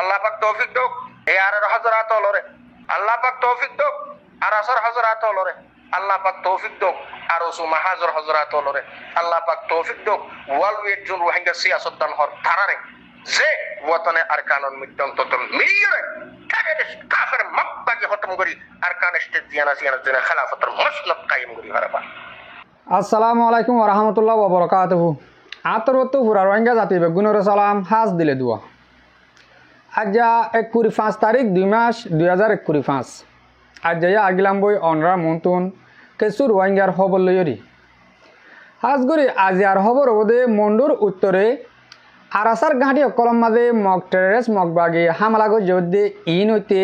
আল্লাহ পাক তৌফিক দোক এই আর হযরত লরে আল্লাহ পাক তৌফিক দোক আর আসর হযরত লরে আল্লাহ পাক তৌফিক দোক আর ওসুমা হাজর হযরত লরে আল্লাহ পাক তৌফিক দোক ওয়াল ওয়েজুন রোহিঙ্গা সিয়াসত দান হর তারারে যে ওয়াতনে আরকানুন মিটন ততল মিলিয়রে কাগেস কাফের মক্কাকে খতম করি আরকান স্টেট জিয়ানা জিনা খেলাফতের মসলক কায়েম করি হারাবা। আসসালামু আলাইকুম ওয়া রাহমাতুল্লাহি ওয়া বারাকাতুহু। আতরতো পুরা রোহিঙ্গা জাতি বেগুনের সালাম হাজ দিলে দুয়া। আজ 21 তারিখ 2 মাস 2025 আজ আগিলাম বই অনরা মন্তুন কিছু রোহিঙ্গার খবর লইরি হাজগুড়ি আজ আর খবর ওদে মন্ডুর উত্তরে আরাসার ঘাঁটি কলম মাঝে মগ টেরেস মগবাগি হামলাগো যোদ্ধে ইন হইতে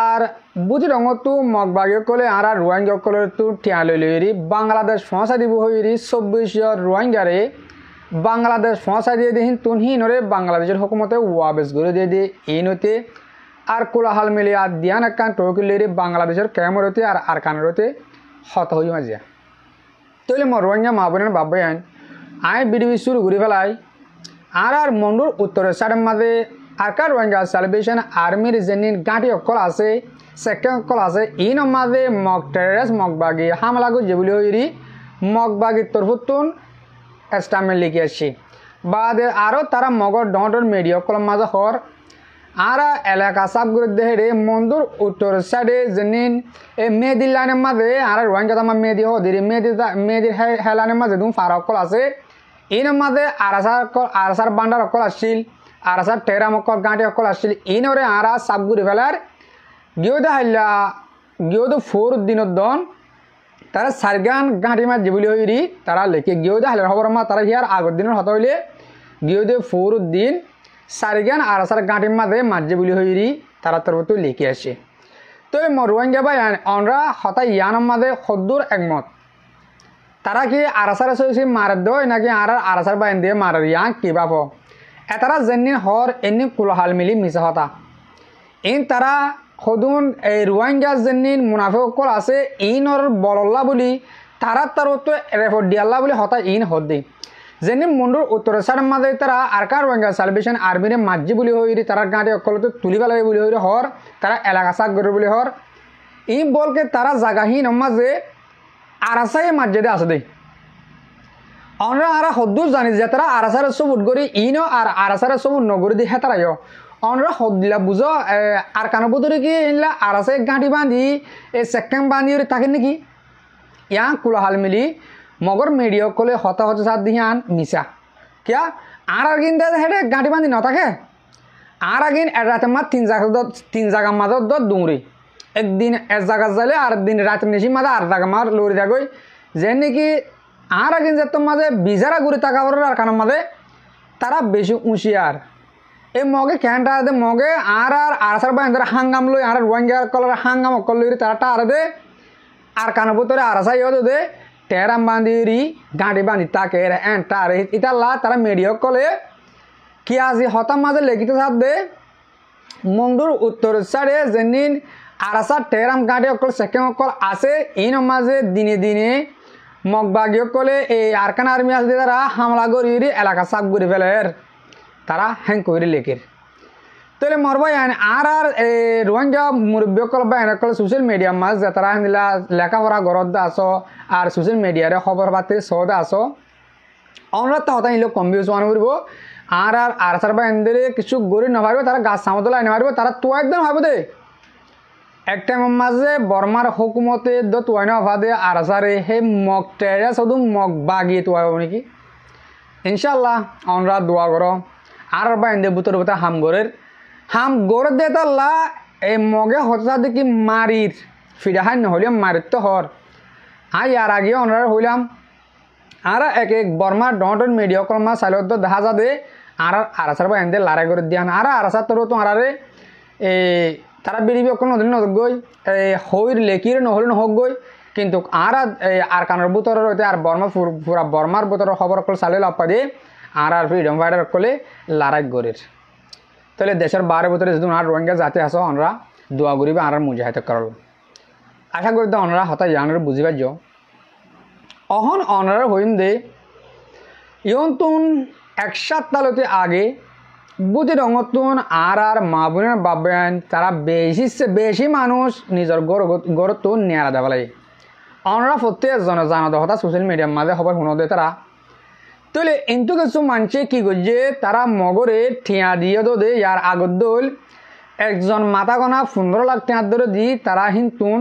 আর বুঝি রঙতো মগবাগি কলে আর রোহিঙ্গা কলে তো টিয়া লইরি বাংলাদেশ ফসা দিব হইরি 24 রোহিঙ্গারে বাংলাদেশ ফসা দিয়ে দিন তুনহিনরে বাংলাদেশের হুকুমতে ওয়াবেস করে দিয়ে দিয়ে ইন হইতে আর কোলাহাল মিলিয়ে আর দিয়ান একান টকিলেরি বাংলাদেশের ক্যামরতে আর আরকানরতে হত হই মাঝিয়া তৈলে মর রোহিঙ্গা মা বোনের বাবাই আইন আয় বিডিবি শুরু ঘুরে ফেলাই আর মন্ডুর উত্তরের সাইডের মাঝে আরকার রোহিঙ্গা সেলিব্রেশন আর্মির যেনিন গাঁটি অকল আছে সেকেন্ড অকল আছে ইন মাঝে মগ টেরেস মগবাগি হামলাগো যেগুলি হইরি মগবাগির তরফুতুন এস্টামেন্ট লিখে আসছি বাদে আরও তারা মগর ডর মিডিয়া অকল মাঝে হর আর এলাকা সাবগুলো দেহে মন্ডুর উত্তর সাইডে যেনিন এই মেহেদির লাইনের মাঝে আর রোহিঙ্গা তামা মেহেদি হদিরি মেহেদির হেলানের মাঝে দুম ফারা অকল আছে ইন মাঝে আরাসার বান্ডার অকল আসছিল আরাসার টেরাম অকল গাঁটি অকল আসছিল ইনরে আরা সাবগুড়ি ফেলার গিয়েদে হাইলা গিয়েদে 4 দিনের দন তারা সারগান গাঁটি মাছ যেগুলি হইরি তারা লেখে গিয়েদে হাইলার খবর মা তারা হিয়ার আগের দিনের হতা হইলে গিয়েদে 4 দিন সারগান আরাসার গাঁটি মাঝে মাছ যেগুলি হইরি তারা তরফ লিখে আসে তো রোহিঙ্গা ভাই অনরা হতা ইয়ানোর মাঝে সদ্দুর একমত তারা কি আরাসার সে মারে দয় নাকি আর আরাসার বাইন দিয়ে মারে ইয়াং কি বাপ এতারা যেনিন হর এমনি কুলহাল মিলি মিশা হতা ইন তারা সদুন এই রোহিঙ্গা যেনিন মুনাফিক কল আছে ইনর বলল্লা বলি তারা তার রেপোর্ট দিয়াল্লা বলি হতা ইন হদ দি যেনিন মন্ডুর উত্তর সাইডের মাঝে তারা আরকার রোহিঙ্গা সেলিব্রেশন আর্মিরে মাঝি বলি হইরি তারা গাঁটি অকলতে তুলি ফেলাবে বলি হইরি হর তারা এলাকা সাক করে বলি হর ই বলকে তারা জাগাহীন মাঝে আরাসাই মাঝে আছে দেই আমরা আর হদ্দুর জানি যে তারা আরাসার সবুট করি ইনো আর আরাসার সবুট নগরী দিয়ে হেতারাই আমরা হদ্দিলা বুঝো আর কানো বুধরে কি ইনলা আরাসে গাঁটি বাঁধি এই সেকেন্ড বাঁধি থাকে নাকি ইয়া কুলাহাল মিলি মগর মিডিয়া কলে হতা হতে সাত দিয়ে আন মিশা কিয়া আর আগিন হেঁটে গাঁটি বাঁধি ন থাকে আর আগিন রাতে মার 3 জায়গার মাঝত দৌড়ি একদিন এক জায়গা যাইলে আর দিন রাতের নিশি মাঝে আর জায়গা মার লড়ি যাগই যে নাকি আর আগিন যে মাঝে বিজারা ঘুরে থাকা আর কানের মাঝে তারা বেশি উঁচিয়ার এই মগে ক্যানটা দে মগে আর আরাসার বাইন হাঙ্গাম লই আর রোহিঙ্গা কলার হাঙ্গাম অকল লই তারা টার দে আর কানের ভিতরে আরাসাই হতো দে টেরাম বাঁধিরি গাঁটি বাঁধি তাকে টার ইতাল্লা তারা মিডিয়া কলে কি আজি হতাম মাঝে লেখিতে সাথ দে মন্ডুর উত্তর সাইডে যেদিন আরাসার টেরাম গাঁটি অকল সেকেন্ড অকল আছে ইন মাঝে দিনে দিনে মগবাগি অকলে এই আরকান আর্মি আছে তারা হামলা করি এলাকা সাফ করে ফেলের তারা হ্যাং করে লেখের তাহলে মরবাই আর রোহিঙ্গা মুরব্বী অকল বা এনকল সোশ্যাল মিডিয়া মাঝ যে তারা নিলা লেখাপড়া ঘরত আসো আর সোশ্যাল মিডিয়ারে খবর পাতি সদে আসো আমরা তো হতা নিলে কম বিউজ মান করব আর আরাসার বা এনদের কিছু গড়ি নভাবো তারা গাছ সামতলা এনে মারব তারা তো একদম ভাবো দে এক টাইমের মাঝে বর্মার হুকুমতে তোয়াইন অভাদে আরাসারে হে মগ টেরে শুধু মগ বাগিয়ে তোয়াব নাকি ইনশাল্লাহ আমরা দোয়া করো আর বা এনদে বুতর বুতা হাম গড়ের দে তাল্লা এই মগে হতা দেখি মারির ফিরাহাই নহলে মারির তো হর আর আগে আমরা হইলাম আর এক বর্মার ডন মিডিয়া কলমা সাইলত দেখা যা দে আর আরাসার বা এনদে লড়াই করে দিয়ান আর আরাসার তোর তো আরে তারা বেরিয়ে অকল নদী নদী হইর লেকির নহলে নহক গই কিন্তু আর কানের বুতর রয়েছে আর বর্মা পুরা বর্মার বুতর খবর অকল চালে লাপা দিয়ে আর ফ্রিডম ফাইটার অকলে লড়াই গড়ের তাহলে দেশের বারে বুতরে যদি আর রোহিঙ্গা জাতি আসো আমরা দোয়া করিবে আর মুজাহিদ করল আশা করি তো অনারা হতা জানার বুঝি পারছ অহন অনারা হইম দে ইয়ন তুন একসাথ তালতে আগে বুঝি রঙতুন আর মা বোনের বাবেন তারা বেশি মানুষ নিজের গড়ত নেয়ারা দেওয়া লাগে অনরা প্রত্যেকজনে জানা হতা সোশ্যাল মিডিয়ার মাঝে খবর শুনো দে তারা তাহলে কিন্তু কিছু মানুষে কি করছে তারা মগরে ঠিয়া দিয়ে দে ইয়ার আগত দল একজন মাথা গনা 15 লাখ টাকা ধরে দি তারা হিন্তুন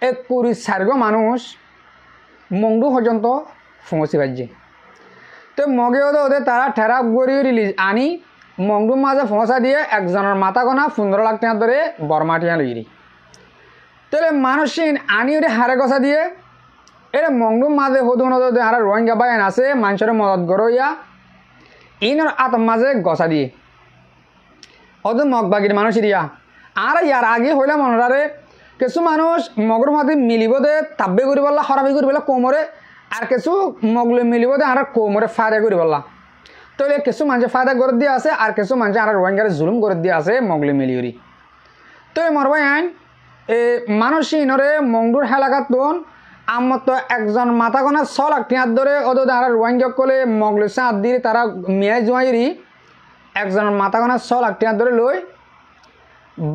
1 মানুষ মংডু পর্যন্ত পৌঁছে পারছে তো মগেও দে তারা ঠেরাপ গড়ি রিলিজ আনি মংডুর মাঝে পৌঁছা দিয়ে একজনের মাথা গনা 15 লাখ টাকা ধরে বর্মা টিয়া লইরি তাহলে মানুষিন আনি ওরে হারে গছা দিয়ে এর মংডুর মাঝে হদুন আর রোহিঙ্গা বাইন আছে মানুষের মদত গড়ইয়া ইনর আতম মাঝে গছা দিয়ে ওদের মগবাগির মানুষ ইয়া আর ইয়ার আগে হইলে মনরারে কিছু মানুষ মগর মাঝে মিলিব দে তাব্বে করি বললা হরাবি করি বললা কোমরে আর কিছু মগলে মিলিব দে আর কোমরে ফায়দা করি বললা তাহলে কিছু মানুষ ফায়দা করে দিয়ে আছে আর কিছু মানুষ আর রোহিঙ্গার জুলুম করে দিয়ে আছে মগলে মিলিয়রি তো মরবাই আইন মানুষ ইনরে মংডুর এলাকাতন আমার তো একজন মাথা গোনা 6 লাখ টাকা ধরে ওদের আর রোহিঙ্গা কলে মগলে চাঁদ দিয়ে তারা মেয়াই জোয়াইরি একজনের মাথা গোনা 6 লাখ টাকা ধরে লই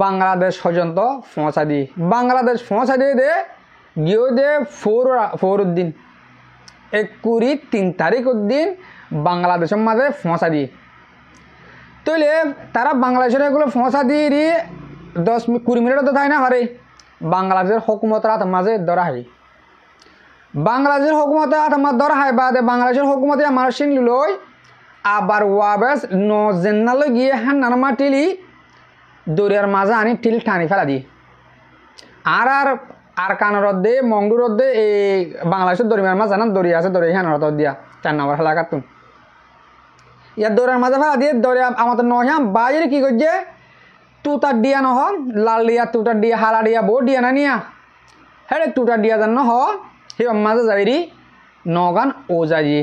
বাংলাদেশ পর্যন্ত পৌঁছা দি বাংলাদেশ পৌঁছা দিয়ে দে গিয়ে দে ফোরুদ্দিন 3 তারিখ দিন বাংলাদেশের মাঝে পৌঁছা দিয়ে তৈলে তারা বাংলাদেশের এগুলো পৌঁছা দিয়ে 10-20 মিনিটও তো তাই না পারে বাংলাদেশের হুকুমতের হাত মাঝে ধরা হয় বাংলাদেশের হুকুমতের হাত মাঝে ধরা হয় বাদে বাংলাদেশের হুকুমতে মানুষ লই আবার ওয়াবেস জেনালে গিয়ে হ্যাঁ নানা টিলি দরিয়ার মাঝে আনি টিল টানি ফেলা দি আর কানের দে মংডুর দে এই বাংলাদেশের দরিয়ার মাঝে না দরিয়া আছে দরিয়া হ্যাঁ দিয়া 4 নম্বর এলাকাতুন ইয়ার দরিয়ার মাঝে ফেলা দিয়ে দরিয়া আমাদের নহাম বাইরে কি করছে তুতার দিয়া নহ লাল দিয়া তুতার দিয়া হালা দিয়া বো দিয়া না নিয়া হ্যাঁ তুতার দিয়া জান নহ সেই মাঝে যাইরি নগান ওজাজি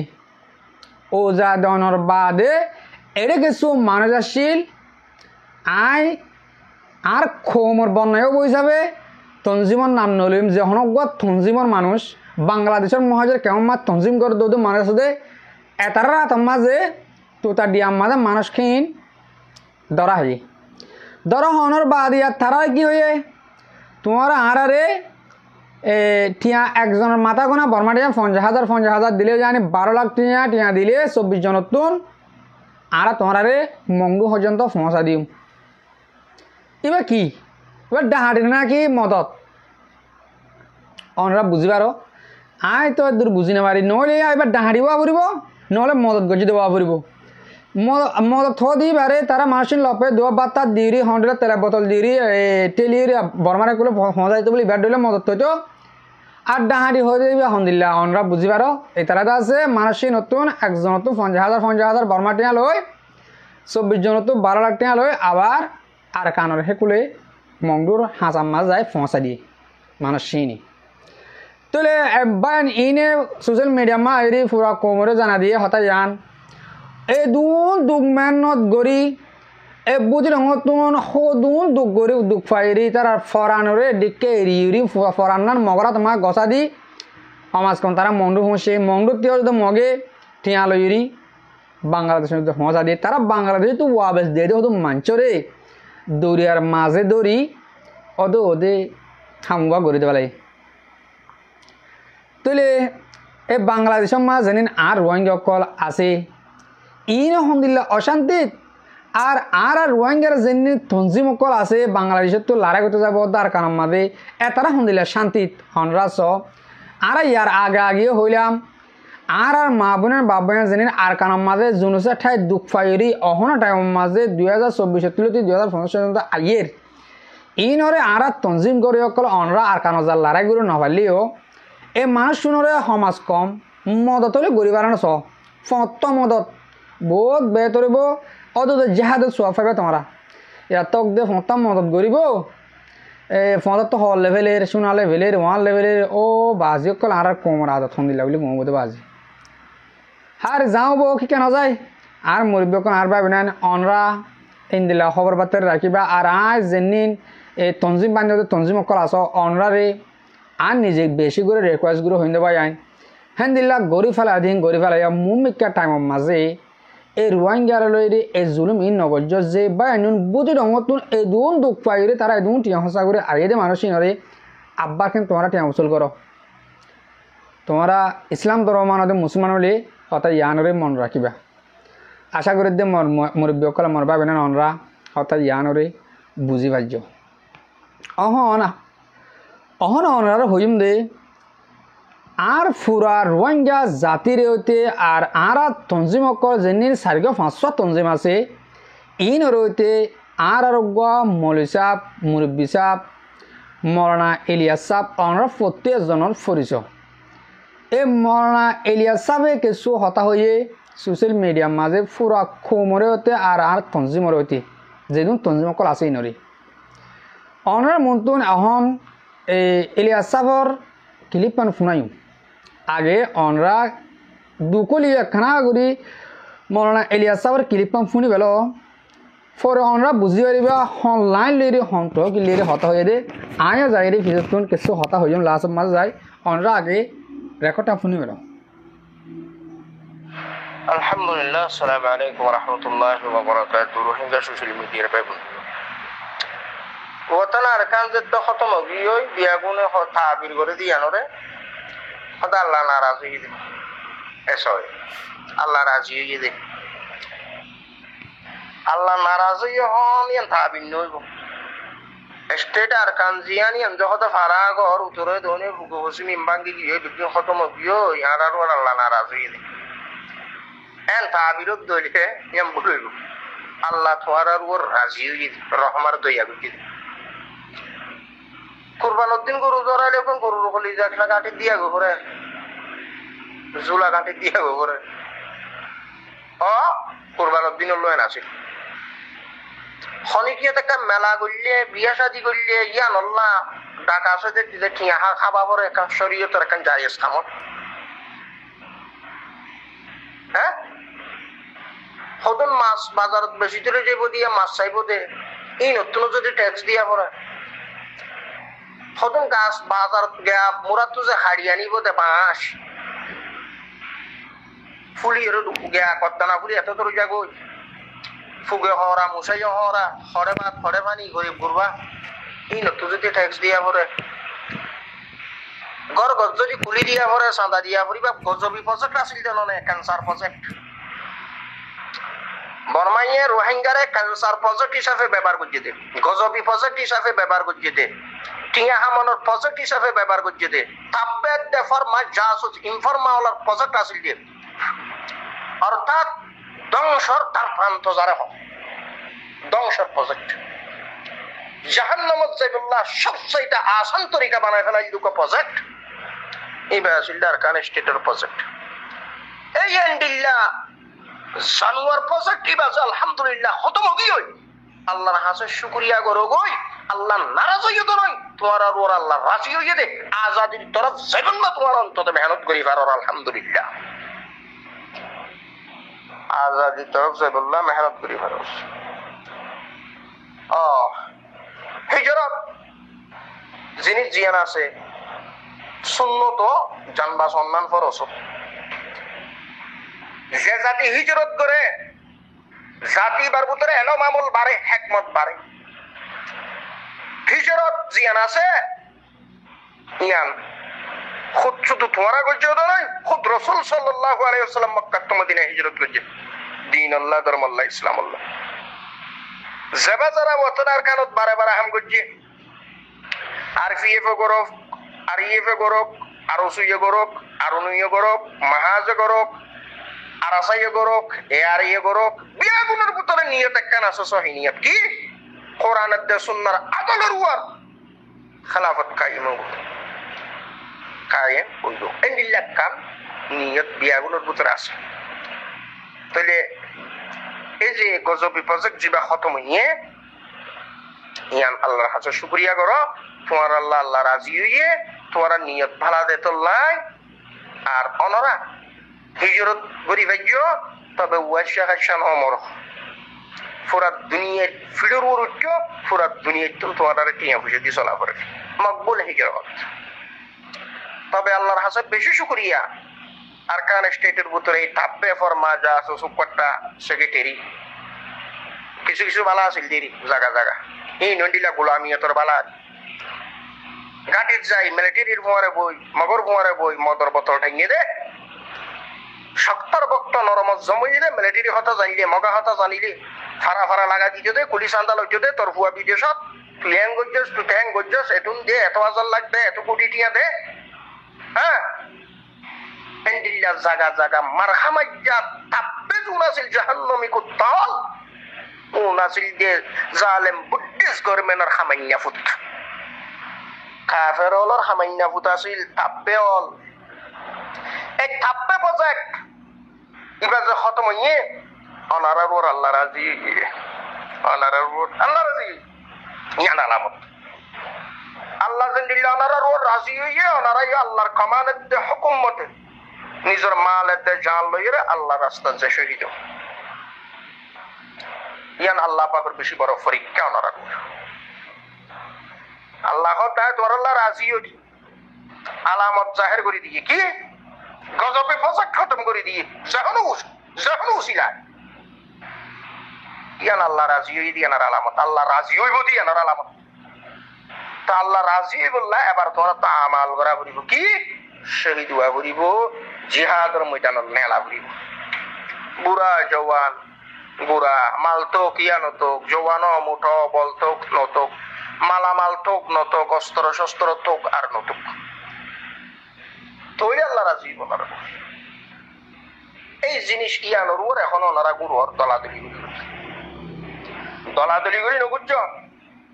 ওজা দনের বাদে এরে কিছু মানুষ আসছিল আই আর খোমর বন্যায়ও বই যাবে তঞ্জিমর নাম নলিম যে হনগত তঞ্জিমর মানুষ বাংলাদেশের মহাজের কেমন মাত তঞ্জিম করে দৌদ মানুষ আছে এটার রাত মাঝে তুতার দিয়া মাঝে মানুষখিন ধরা হয় ধরা হওয়ার বাদ ইয়ার তারা কি হয়ে তোমার আরে টিয়া একজনের মাথা গোনা বর্মা টিয়া 50,000 দিলে জানি 12 লাখ টিয়া দিলে 24 জনের তুন আর তোমার আরে মংডু পর্যন্ত পৌঁছা দিম এবার কি এবার ডাহাটি নাকি মদত অনরা বুঝি পারো আই তো দূর বুঝি না পারি নহলে এবার ডাহাটিও পড়ব নহলে মদত গজি দেওয়া পড়ব মদত থ দি বারে তারা মানুষের লপে দোয়া বাত্তা দিরি 100 তেলের বোতল দিরি টেলির বর্মারে করে পৌঁছাইতে বলি ব্যাট দিলে মদত তো আর ডাহাটি হয়ে যাবে আলহামদুলিল্লাহ অনরা বুঝি পারো এই তারা আছে মানুষের নতুন একজন নতুন 50,000 বর্মা টিয়া লই 24 জন নতুন 12 লাখ টিয়া লই আবার আর কানের হেকুলে মংডুর হাঁচার মাছ যায় পৌঁছা দিয়ে মানুষ চিনি তাহলে বান ইনে সোশ্যাল মিডিয়া মা এরি পুরা কোমরে জানা দিয়ে হতাই যান এই দুঃখ গড়ি এ বুঝি রঙতুন সদুন দুঃখ গড়ি দুঃখ ফাইরি তার ফরানরে দিকে এরি ইউরি ফরান্নার মগরা তোমার গছা দি সমাজখন তারা মংডু পৌঁছে মংডুর টিয়া যদি মগে ঠিয়া লইরি বাংলাদেশের মধ্যে পৌঁছা দিয়ে তারা বাংলাদেশে তো ওয়াবেস দিয়ে দিয়ে হতো মাঞ্চরে দরিয়ার মাঝে দড়ি ওদে হামুয়া গড়ি দেওয়া লাগে তাহলে এই বাংলাদেশের মাঝে আর রোহিঙ্গা কল আছে ইন আলহামদুলিল্লাহ অশান্তিত আর রোহিঙ্গার যেন তঞ্জিম কল আছে বাংলাদেশের তো লড়াই করতে যাবো তার কারণ মাঝে এতারা আলহামদুলিল্লাহ শান্তিত হনরাস আর ইয়ার আগে হইলাম আর মা বোনের বাপ বোনের যেন আর কারণ মাঝে জুনুসের ঠাই দুঃখ ফাইরি অহনা টাইমের মাঝে 2024 তুলতে 2015 আইয়ের ইনরে আর তঞ্জিম করে অকল অনরা আর কারণ যার লড়াই করে নভারলিও এই মানুষ শুনরে সমাজ কম মদতলে গরিব আর ফত মদত বহুত বেতরিব অত জেহাদত সোয়া পাইবে তোমরা এরা তক দে ফত মদত গরিব ফত তো হল লেভেলের সোনা লেভেলের ওয়ান লেভেলের ও বাজি অকল আর কমর আদত ফোন দিলা বলে কম বোধ বাজি আর যাও বো কি কেন যায় আর মুরব্বী কোন আর ভাবি না অনরা ইন্দিলা খবর বার্তা রাখিবা আর আজ যেনিন এই তঞ্জিম বান্ধব তঞ্জিম অকল আস অনরারে আর নিজে বেশি করে রিকোয়েস্টগুলো হইতে পাই আইন হ্যাঁ দিল্লা গড়ি ফেলা দিন গড়ি ফেলাইয়া মুমিকা টাইমের মাঝে এই রোহিঙ্গার লইরে এই জুলুম ই নগর্য যে বা এনুন বুঝি রঙতুন এই দুন দুঃখ পাইরে তারা এই দুন টিয়া হসা করে আগে দে মানুষ নরে আব্বা কিন্তু তোমরা টিয়া উসুল করো তোমরা ইসলাম ধর্ম মানদে মুসলমান হলে অর্থাৎ ইয়ানরে মন রাখিবা আশা করি দে মুরব্বী সকলে মরবা বেনা ননরা অর্থাৎ ইয়ানরে বুঝি পাইছ অহনা অনরা হইম দে আর ফুরা রোহিঙ্গা জাতির হইতে আর তঞ্জিম অকল যেনি 4-500 তঞ্জিম আছে ইন হইতে আর আরোগ্য মৌলী সাহ মুরব্বী সাহ মৌলানা ইলিয়াস সাহ অনরা প্রত্যেকজনের পরিচয় এই মৌলানা ইলিয়াস সাহে কিছু হতা হয়ে সোশ্যাল মিডিয়ার মাঝে ফুরা খোমরে হতে আর তঞ্জিমর হইতে যেদিন তঞ্জিম অকল আছে ইনরে অনরা মন্তুন এখন এই ইলিয়াস সাহর ক্লিপ পান শুনাইম আগে অনরা দুকলি একখানা করি মৌলানা ইলিয়াস সাহর ক্লিপ পান শুনি পেল পরে অনরা বুঝি পারিবা অনলাইন লিরে হন্ত কি লিরে হতা হয়ে দে আয়া যাই রে ফিজতুন কিছু হতা হইম লাস্ট মাঝে যায় অনরা আগে রেকর্ডটা শুনি পেল আলহামদুলিল্লাহ আসসালামু আলাইকুম ওয়া রাহমাতুল্লাহি ওয়া বারাকাতুহু রোহিঙ্গা সোশ্যাল মিডিয়ার বাইবুল ওতন আরকান যে তো খতম হই বিয়াগুনে তাবির করে দিয়ানরে খোদা আল্লাহ নারাজ হয়ে দে এসয় আল্লাহ রাজি হয়ে দে আল্লাহ নারাজ হয়ে হন ইয়ান তাবির নইব স্টেট আরকান জিয়ানি আন যখন ফারা ঘর উতরে দনে ফুকো বসি মিম্বাঙ্গি গিয়ে বিদিন খতম হইও ইয়ার আর আল্লাহ নারাজ হয়ে দে এন তাবিরত দইলে ইয়াম বলইব আল্লাহ তোমার আর ওর রাজি হয়ে দে রহমার দয়া করে দে কুরবানোর দিন গরু জড়াইলে গরুর কলি একটা কাঠি দিয়া গো করে জোলা কাঠি দিয়া গো করে কুরবানোর দিন লয় না ছিল খনিকিয়ে একটা মেলা করলে বিয়া শাদি করলে ইয়া নল্লা ডাকা আছে দিলে টিয়া খাবা পরে একটা শরীয়তের একটা জায়েজ কামত হ্যাঁ সদন মাছ বাজারত বেশি দূরে যাইব দিয়া মাছ চাইব দে এই নতুন যদি ট্যাক্স দিয়া পরে সদন গাছ বাজার গা মোরাতো যে হাড়ি আনিব দে বাঁশ ফুলি গা কদ্দানা ফুলি এত তোর যাগো ফুগে হরা মুসাই হরা হরে ভাত হরে পানি গরিব গুরবা এই নতুন যদি ট্যাক্স দিয়া পরে ঘর গছ যদি খুলি দিয়া পরে চাঁদা দিয়া পরি বা গজবি প্রজেক্ট আছিল জানো না ক্যান্সার প্রজেক্ট বর্মাইয়ে রোহিঙ্গারে ক্যান্সার প্রজেক্ট হিসাবে ব্যবহার করছে দে গজবি প্রজেক্ট হিসাবে ব্যবহার করছে দে টিয়া হামনের প্রজেক্ট হিসাবে ব্যবহার করছে দে তাব্বেদ দে ফরমা জাসুস ইনফরমাওয়ালার প্রজেক্ট আছিল দে অর্থাৎ ধ্বংসর তার প্রান্ত যারে হোক ধ্বংসর প্রজেক্ট জাহান্নামত যাইবুল্লাহ সবচেয়ে আসান তরিকা বানায় ফেলা দুটো প্রজেক্ট এই বাসিলদার কান স্টেটের প্রজেক্ট এই এন্ডিল্লা জানুয়ার প্রজেক্ট এই বাস আলহামদুলিল্লাহ খতম হই আল্লাহর হাসে শুকরিয়া করো গই আল্লাহ নারাজ হইও তো নয় তোমার আর ওর আল্লাহ রাজি হইয়ে দে আজাদির তরফ যাইবেন না তোমার অন্তত মেহনত করি পারো আলহামদুলিল্লাহ আজাদির তরফ যাইবুল্লাহ মেহনত করি পারো হিজরত জিনিস জিয়ান আছে সুন্নত জানবা সম্মান ফরজ যে জাতি হিজরত করে জাতি বার ভিতরে এলো মামুল বাড়ে হেকমত বাড়ে হিজরত জিয়ান আছে ইয়ান খুদ শুধু তোমারা করছে তো নয় খুদ রসুল সাল্লাল্লাহু আলাইহি ওয়াসাল্লাম মক্কা তো মদিনায় হিজরত করছে দিন আল্লাহ ধর্ম আল্লাহ ইসলাম আল্লাহ জবা যারা ওতনার কানত বারে বারে হাম করছে আর পিএফ গরব আর ইএফ গরব আর ওসুইয়ে গরব আর অনুইয়ে গরব মাহাজ গরব আর আসাইয়ে গরব এ আর ইয়ে গরব বিয়াগুনের ভিতরে নিয়ত একখান আছে সহি নিয়ত কি কোরআনের দে সুন্নাহর আদলের উপর খেলাফত কায়েম হইল এন্ডিল্লাহ কাম নিয়ত বিয়াগুনের ভিতরে আছে তাহলে এই যে গজবি প্রজেক্ট যেবা খতম হইয়ে ইয়ান আল্লাহর কাছে শুকরিয়া করো তোমার আল্লাহ রাজি হইয়ে তোমার নিয়ত ভালা দে তোল্লাই আর অনরা হিজরত করি ভাইও তবে ওয়াশা হাসান অমর পুরা দুনিয়ার ফিডর উচ্চ পুরা দুনিয়ার তো তোমার টিয়া পয়সা দিয়ে চলা করে মকবুল হিজরত তবে আল্লাহর হাসে বেশি শুকরিয়া আরকান স্টেটের ভিতরে এই থাপ্পে ফরমা যা আছে সুপারটা সেক্রেটারি কিছু কিছু বালা আছিল দেরি জায়গা জায়গা এই নন্ডিলা গোলামিয়তর বালা ঘাটির যাই মিলিটারির ভুয়ারে বই মগর ভুয়ারে বই মদর বোতল ঠাইয়ে দে শক্তর বক্ত নরমত জমইলে মিলিটারি হতা জানিলে মগা হতা জানিলে ফারা ফারা লাগা দিতে দে কুলি সান্দাল হইতে দে তোর ভুয়া বিদেশত তুই হ্যাং গজ্জস তুই হ্যাং গজ্জস এটুন দে এত হাজার লাগবে এত কোটি টিয়া দে হ্যাঁ এন্ডিল্লা জাগা জাগা মারহামাইয়া তাপ্পে জুনাছিল জাহান্নামী কুত্তাল উনাছিল দে জালেম বুদ্ধিস গরমেনর খামাইয়া ফুট কাফের অলর খামাইয়া ফুট আছিল তাপ্পে অল এই তাপ্পে প্রজেক্ট এবার যে খতম হইয়ে অনারার ওর আল্লাহ রাজি অনারার ওর আল্লাহ রাজি ইয়ান আলামত আল্লাহ জিন্দিল্লা অনারার ওর রাজি হইয়ে অনারাই আল্লাহর কমানের দে হুকুম মতে নিজের মালের দে জান লইরে আল্লাহ রাস্তার যে শহীদ ইয়ান আল্লাহ পাকের বেশি বড় পরীক্ষা ওনারা আল্লাহ তাই তোর আল্লাহ রাজি হই আলামত জাহের করে দিয়ে কি গজবে ফসক খতম করে দিয়ে যখন উসিলা ইয়ান আল্লাহ রাজি হই দিয়ানার আলামত আল্লাহ রাজি হইব দিয়ানার আলামত তা আল্লাহ রাজি বললা এবার তোরা তা আমাল করা বলিব কি শহীদ হওয়া বলিব জিহাদের ময়দানের মেলা বলিব বুড়া জওয়ান বুড়া মালতোক ইয়ানতোক জওয়ানো মুঠো বলতোক নতোক মালামাল তোক নতোক অস্ত্র শস্ত্র তোক আর নতোক তৈরি আল্লাহ রাজি বলার এই জিনিস ইয়ানোর ওর এখন ওনারা গুরুর দলাদলি করি নগুজ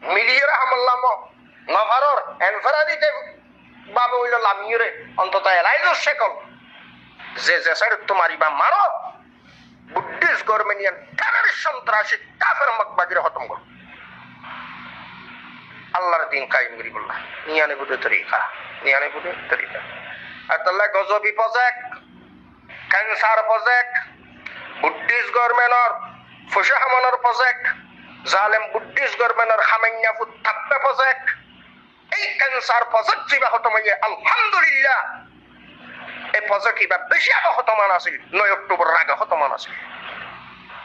মিলিয়ে রাহমাল্লাম নভারর এনফারা দিতে বাবে হইল লামিয়ে অন্তত এলাইজর শেকল যে যে সাইড তোমার বা মারো বুদ্ধিস্ট গভর্নমেন্ট কাফের সন্ত্রাসী কাফের মকবাজির খতম করো আল্লাহর দিন কায়েম করি বললা নিয়ানে বুঝে তরিকা আর তাহলে গজবি প্রজেক্ট ক্যান্সার প্রজেক্ট বুদ্ধিস্ট গভর্নমেন্টর ফুসাহামনের প্রজেক্ট জালেম বুদ্ধিস্ট গভর্নমেন্টর খামাইয়া ফুট থাপ্পে প্রজেক্ট এই ক্যান্সার প্রজেক্ট যেবা খতম হয়ে আলহামদুলিল্লাহ এই প্রজেক্ট কিবা বেশি আগে খতমান আছিল 9 অক্টোবরের আগে খতমান আছিল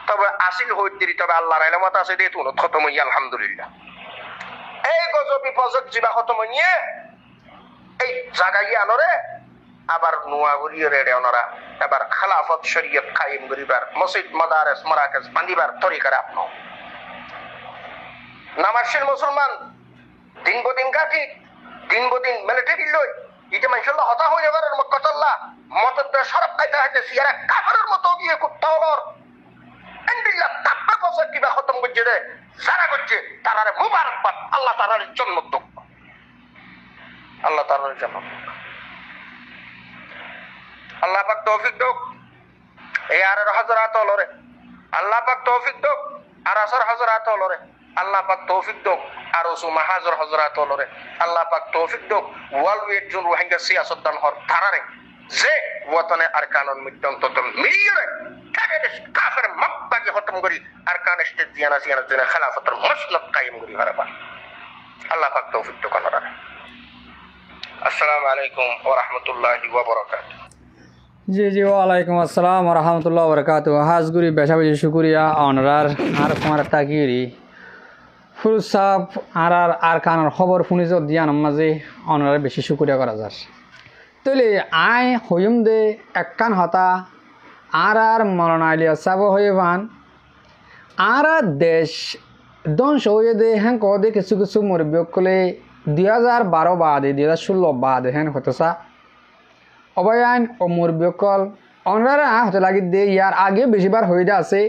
তবে আসিল হইতে তবে আল্লাহর ইলামত আছে দিয়ে তুন খতম হই আলহামদুলিল্লাহ এই গজবি প্রজেক্ট যেবা খতম হইয়ে এই জায়গায় আনরে আবার নোয়া গরিয়ে রেডে ওনারা এবার খেলাফত শরীয়ত কায়েম করিবার মসজিদ মাদারেস মারাকেজ বান্দিবার তরিকার আপন নামাজশীল মুসলমান দিন বদিন কাটি দিন বদিন মিলিটারি লই এটা মানশাল্লাহ হতা হয়ে যাবার মক্কাতাল্লাহ মতদ শরফ খাইতে হইতে সিয়ারা কাফেরের মতো গিয়ে কুত্তাওর আলহামদুলিল্লাহ তাপ্পা বছর কিবা খতম করছে রে সারা করছে তারারে মুবারকবাদ আল্লাহ তাআলার জন্নত দাও আল্লাহ তাআলার জন্নত আল্লাহ পাক তৌফিক দাও এই আর হযরত লরে আল্লাহ পাক তৌফিক দাও আর আসর হযরত লরে আল্লাহ পাক তৌফিক দাও আর ওসু মাহাজর হযরত লরে আল্লাহ পাক তৌফিক দাও ওয়ার্ল্ড ওয়েট জুন রোহিঙ্গা সিয়াসত দান হর তারারে যে ওয়াতনে আরকানুল মুত্তান্ত মিলিয়ে কাফের মক্কাকে খতম করি আরকান স্টেট জিয়ানা জন্য খেলাফতের মাসলাক কায়েম করি হারাবা আল্লাহ পাক তৌফিক দাও করার আসসালামু আলাইকুম ওয়া রাহমাতুল্লাহি ওয়া বারাকাতুহু জি ওয়ালাইকুম আসসালাম ওয়া রাহমাতুল্লাহি ওয়া বারাকাতুহু হাজগুরি বেশা বেশি শুকরিয়া অনরার আর তোমার তাকিরি ফুল সাপ আর আরকানের খবর শুনিছ দিয়ান মাঝে অনরার বেশি শুকরিয়া করা যার তলে আই হইম দে একখান হতা আর মৌলানা ইলিয়াস সাহেব হয়ে পান আর দেশ ধ্বংস হয়ে দে হ্যাঁ কদে কিছু কিছু মুরব্বীসকলে 2012 বাদে 2016 বাদে হ্যাঁ হতেছা অবয়ান ও মুরব্বীসকল অনরারা হতে লাগি দে ইয়ার আগে বেশিবার হয়ে আছে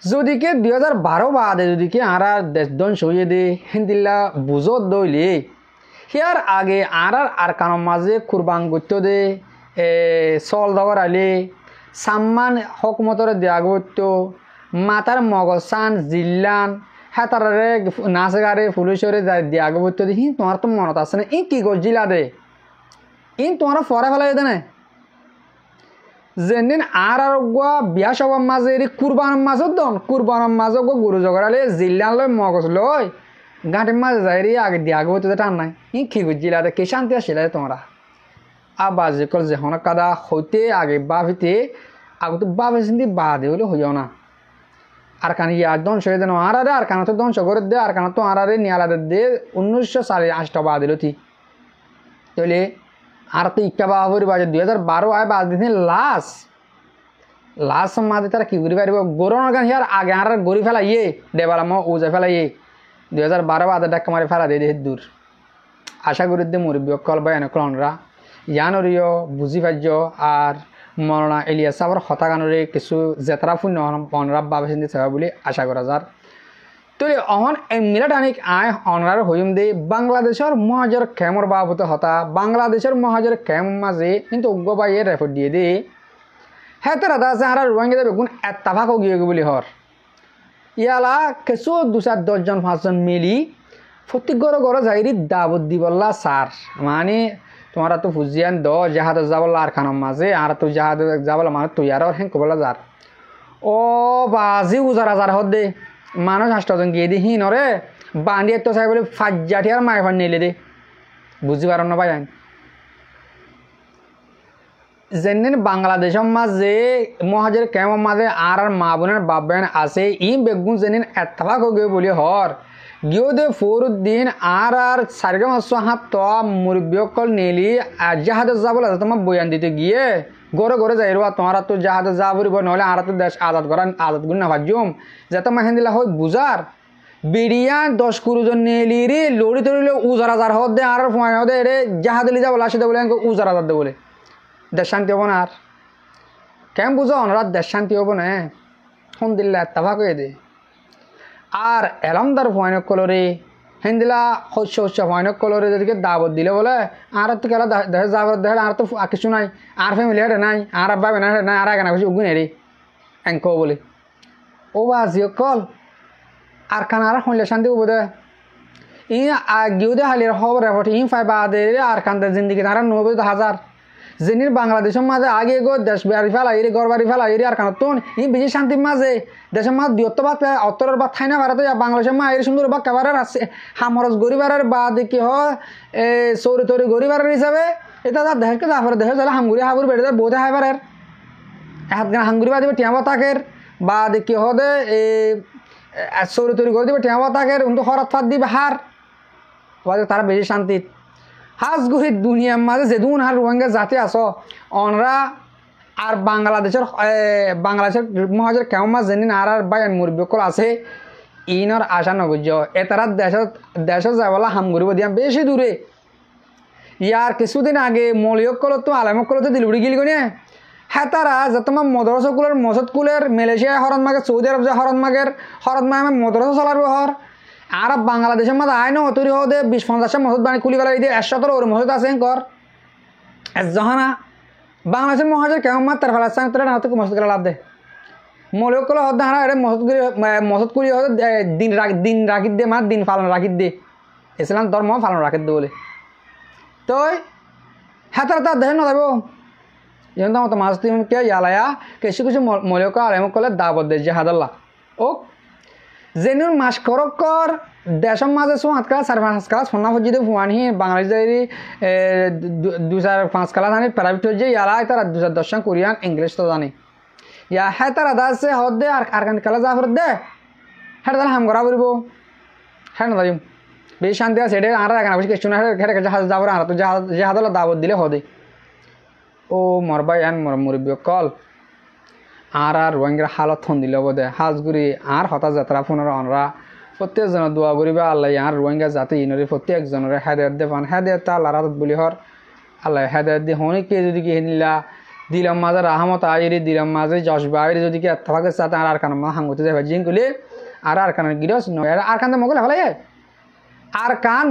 যদিকে 2012 বাদে যদিকে আর দেশ ধ্বংস হয়ে দে হিন্দিল্লা বুঝত দইলে হিয়ার আগে আর কানের মাঝে কুরবান করতে দে চল দগর আলে সাম্মান হকমতরে দেয়া করতো মাতার মগসান জিল্লান হেতারে নাচগারে পুলিশরে দেয়া করতো দেখি তোমার তো মনত আছে না ই কি গজিলা দে ইন তোমার ফরা ফেলাই দে না যেদিন আর গোয়া বিয়া সবার মাঝে কুরবানের মাঝত দন কুরবানের মাঝে গো গরু জগরালে জিল্লান লয় মগজ লয় গাঁটির মাঝে যাই রে আগে দিয়া করতো টান নাই ই কি গজিলা দে কে শান্তি আসিলা তোমরা বাজে কল যে হন কাদা হইতে আগে বাভিতে আগত বাবে সিন্ধি বাদে হলে হইও না আর কান ইয়া ধ্বংস হয়ে দেন আরারে আর কানা তো ধ্বংস করে দে আর কানা তো আরারে নিয়ালাদে দে 1948 বাদ দিলতি তাহলে আর তো ইক্কা বাবুরি বাজে 2012 আয় বাদ দিন লাস্ট মাদে তারা কি করি পারিব গরনের গান হিয়ার আগে আর গড়ি ফেলা ইয়ে দেবালা ম ওজা ফেলা ইয়ে 2012 বাদে ডাক্কা মারি ফেলা দে দূর আশা করি দে মুরব্বী কল বায়ান কলনরা ইয়ানরিও বুঝি পার্য আর মরনা এলিয়া সাবর হতাগানরে কিছু জেতরা ফুন্য অনরাব বাবে সিন্ধি সেবা বলে আশা করা যার তো অহন মিলাটানিক আয় অনরার হইম দে বাংলাদেশের মহাজের খেমর বাবতে হতা বাংলাদেশের মহাজের খেম মাঝে কিন্তু উগ্র বাইয়ের রেফার দিয়ে দে হ্যাঁ তারা আছে আর রোহিঙ্গা বেগুন এত্তাফাক গিয়ে বলি হর ইয়ালা কিছু 2-4 10 5 জন মিলি প্রত্যেক গড় যাইরি দাবত দিবল্লা সার মানে তোমার তো ফুজিয়ান দ জাহাদ যাবল্লা আর খানার মাঝে আর তো জাহাদ যাবলা মানে তুই আর হ্যাঁ কবলা যার ও বাজি উজার হাজার হদ দে মানুষ 8 জন গিয়ে দি হি নরে বান্ডিয়ে তো চাই বলে ফাজ্জাটি আর মায় ফান নিলে দে বুঝতে পারো না ভাই যেন বাংলাদেশের মাঝে মহাজের কেমন মাঝে আর মা বোনের বাপ বেন আছে ই বেগুন যেন এতফাক গিয়ে বলি হর গিয়ে দে ফরুদ্দিন আর সারগে মাস হাত তো মুরব্বীকল নেলি জাহাজে যাবল তোমার বয়ান দিতে গিয়ে গড়ে যাই রোয়া তোমার তো জাহাজে যা বলিব নহলে আর তো দেশ আজাদ করা আজাদ গুণ না ভাজ্যম যাতে মাহেন দিলা হয় বুঝার বিড়িয়ান 10 জন নেলি রে লড়ি তড়িলে উজার হাজার হদ দে আর ফোয়াই হদে রে জাহাজে যাবল আসে বলে উজার হাজার দে বলে দেশ শান্তি হব না আর কেমন বুঝো অনরাত দেশ শান্তি হব না ফোন দিল্লা এত্তাফাক হয়ে দে আর এলমদার ভয়ানক কলরে হেন্দিলা শস্য ভয়ানক কলরে যদি দাবত দিলে বলে আর তো কেলা দেশ যাবত দেখে আর তো কিছু নাই আর ফ্যামিলি হেঁটে নাই আর আব্বা বেনা হেঁটে নাই আর আগে না কিছু উগুন হেরি এঙ্ক বলে ও বা জিও কল আর খান আর হইলে শান্তি হবো দে ই গিয়ে দে হালির খবর রেপট ই ফাই বাদে আর খান জিন্দিগি তারা 90,000 যেনির বাংলাদেশের মাঝে আগে গো দেশ বাড়ি ফেলা এরি ঘর বাড়ি ফেলা এরি আর কারণ তোন ই বেশি শান্তির মাঝে দেশের মাঝে দ্বিতীয়বার অত্তরের বা থাই না ভারতে বাংলাদেশের মা এর সুন্দর বা কেবারের আছে হামরস গরিবারের বা দেখি হয় সৌরি তৌরি গরিবারের হিসাবে এটা তার দেশকে যাফারে দেশ তাহলে হামগুড়ি হাবুর বেড়ে যায় বোধে হাইবারের হাত গান হাঙ্গুড়ি বা দেবে টিয়াবা তাকের বা দেখি হদে সৌরি তৌরি করে দেবে টিয়াবা তাকের কিন্তু হরাত ফাত দিবে হার তারা বেশি শান্তিত হাজগুড়ির দুনিয়ার মাঝে যেদুন আর রোহিঙ্গা জাতি আছো অনরা আর বাংলাদেশের মহাজের কেমন মাছ যেদিন আর বায়ান মুরব্বীকল আছে ইনর আশা নগর্য এ তারা দেশত যাবলা হামগুড়িব দিয়া বেশি দূরে ইয়ার কিছুদিন আগে মলিয়কল তো আলামকল তো দিলুড়ি গিল গনে হ্যাঁ তারা যে তোমার মদরসকুলের মসদকুলের মালয়েশিয়ায় হরত মাগে সৌদি আরব যে হরত মাগে মদরসা চলার হর আর বাংলাদেশের মধ্যে আয় না তৈরি হতে 20-50 মসজিদ বানিয়ে খুলি গেল এই 117 ওর মসজিদ আছে কর জহানা বাংলাদেশের মহাজের কেমন মাত্র ফেলাস্তান তোরা না তো মসজিদ লাভ দে মৌলিক কল হতে হারা এটা মসজিদ খুলি হতে দিন রাখি দে মার দিন পালন রাখি দে ইসলাম ধর্ম পালন রাখি দে বলে তো হ্যাঁ তার দেহ না যাবো যেমন তো মাছ তুমি কে ইয়ালায়া কিছু মৌলিক আলেমক কলে দাবত দে জেহাদাল্লাহ ও যেনুর মাস করকর দেশের মাঝে 4-5 ক্লাস ফোনা ফজি দিয়ে ফুয়ানি বাংলাদেশ 2-4-5 ক্লাস আনি প্রাইভেট হয়ে যায় ইয়ালা তারা 2-10 কোরিয়ান ইংলিশ তো জানি ইয়া হ্যাঁ তারা দাসে হদ দে আর কান খেলা যা করে দে হ্যাঁ তাহলে হাম করা বলবো হ্যাঁ না যাইম বেশ শান্তি আছে এটা আর রাখা না কিছু না খেটে জাহাজ যাবো আর তো জাহাজলা দাবত দিলে হদে ও মরবাই আন মুরব্বী কল আর রোহিঙ্গার হালত ফোন দিলে বোধে হাজগুড়ি আর হতাশ যাত্রা ফোনের অনরা প্রত্যেকজনের দোয়া করিবা আল্লাহ আর রোহিঙ্গা জাতি ইনরে প্রত্যেকজনের হেদায়ত দে পান হেদায়ত আল্লাহ রাত বলি হর আল্লাহ হেদায়ত দি হনিকে যদি কি নিলা দিলাম মাঝে রাহমত আইরি দিলাম মাঝে যশবা আইরি যদি কি এতফাকের সাথে আর কান হাঙ্গুতে যাবে জিং কলি আর কানের গিরস আর কান মগলে হলাই আর কান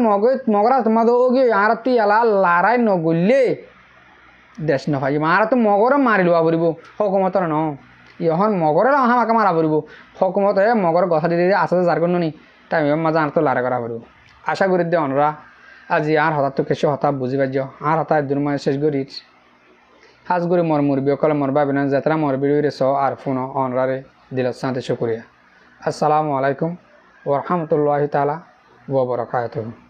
মগরা তোমাদের ওগে আর তুই এলা লারাই নগললে দেশ নয় আর তো মগরে মারি লোৱা পড়ব হকুমতর ন ইহন মগরে আমাকে মারা পড়ব হকুমতে মগর কথা দিয়ে আসে যার কোনো নি তাই মাঝে আর তো লারা করা পড়ব আশা করি দে অনরা আজি আর হঠাৎ তো কিছু হঠাৎ বুঝি পাইছ আর হঠাৎ দুর্ময় শেষ করি হাজ করে মর মুরবি অকলে মর ভাবি না যাত্রা মর বিড়ি স আর ফোন অনরারে দিল শান্তি শুক্রিয়া আসসালামু আলাইকুম ওয়া রাহমাতুল্লাহি তাআলা ওয়া বারাকাতুহু।